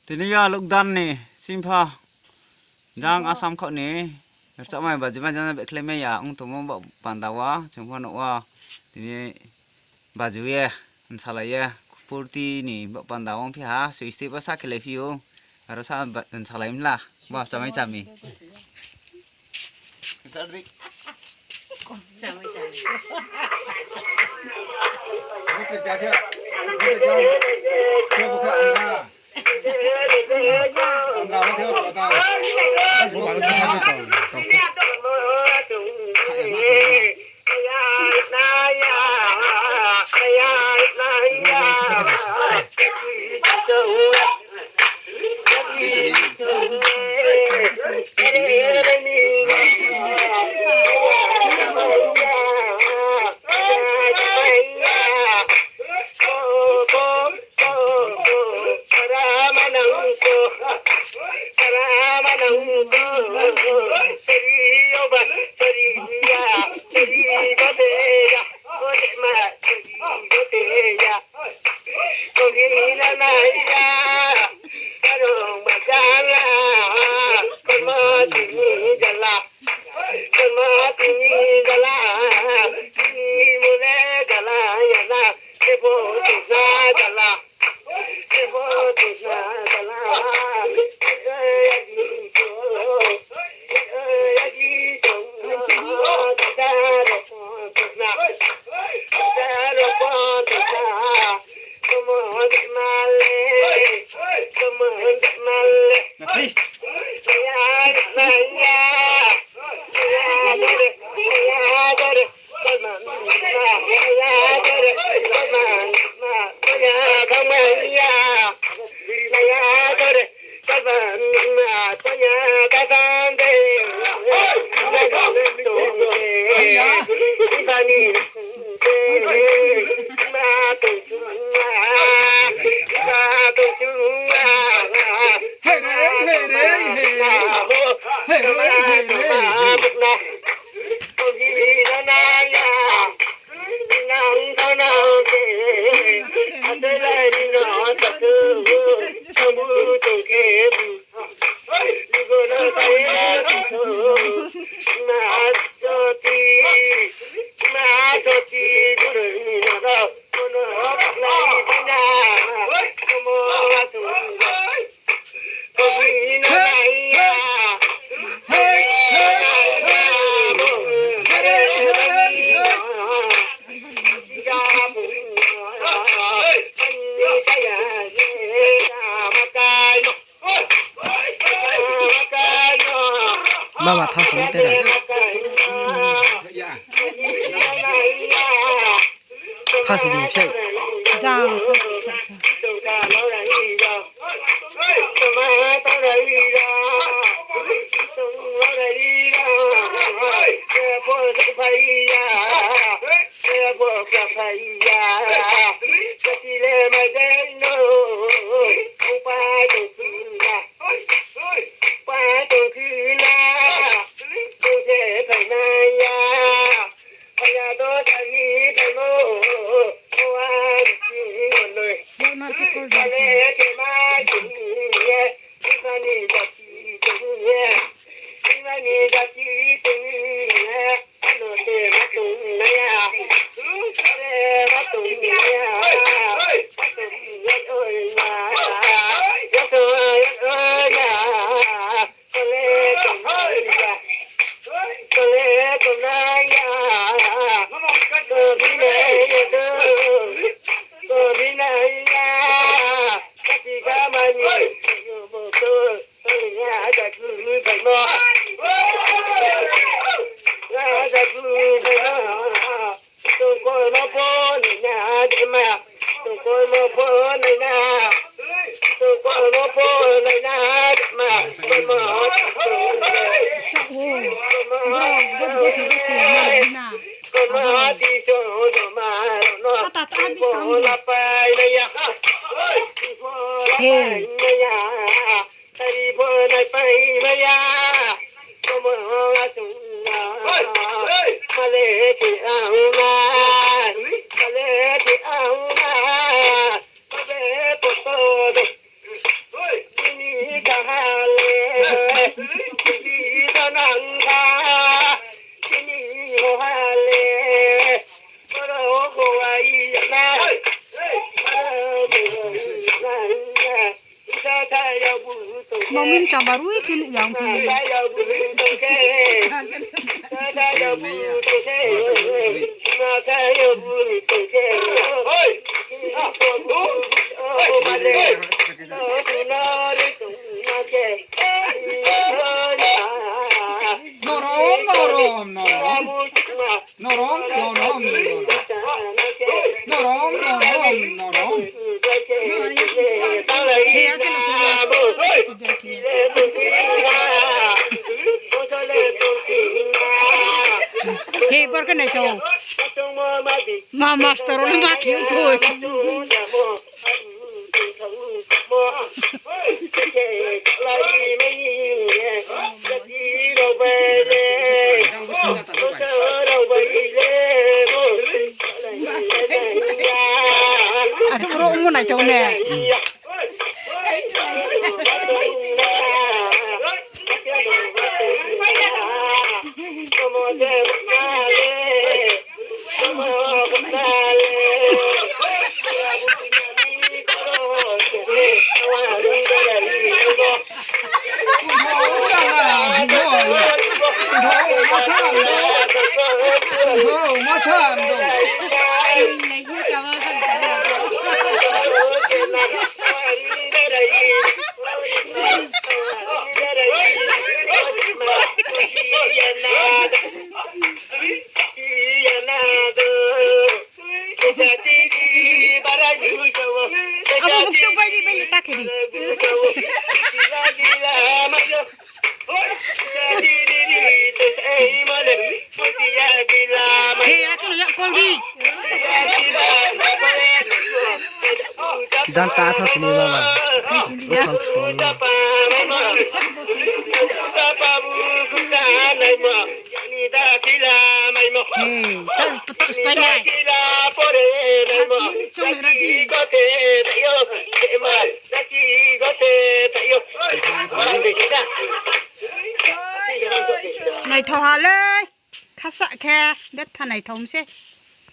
Thì bây lúc đan nè simpa giang asam khẩu nè sao mày bà chỉ bà giang bị claim mày à ông tụi mình bảo bàn đào á chúng con nọ thì bà chú ye anh sao lại ye purti nè bảo bàn đào ông phía ha suy step á sao cái lấy phiếu rồi sao anh sao lại là bà sao mày chạm mi sao đi chào mày chào Mama thao xuống thế này thao gì điểm chơi chào mong muốn cho bà ruồi khi dòng thì cái này thôi mà master nó mà kiểu thôi à chúng nó muốn này thôi nè Kamu bukti beli tak ini. Hei, aku nak call di. Jangan ke atas ni mama. Hei, tak sepandai. Này thò hà lê, khá sợ khe, biết thằng này thống xe.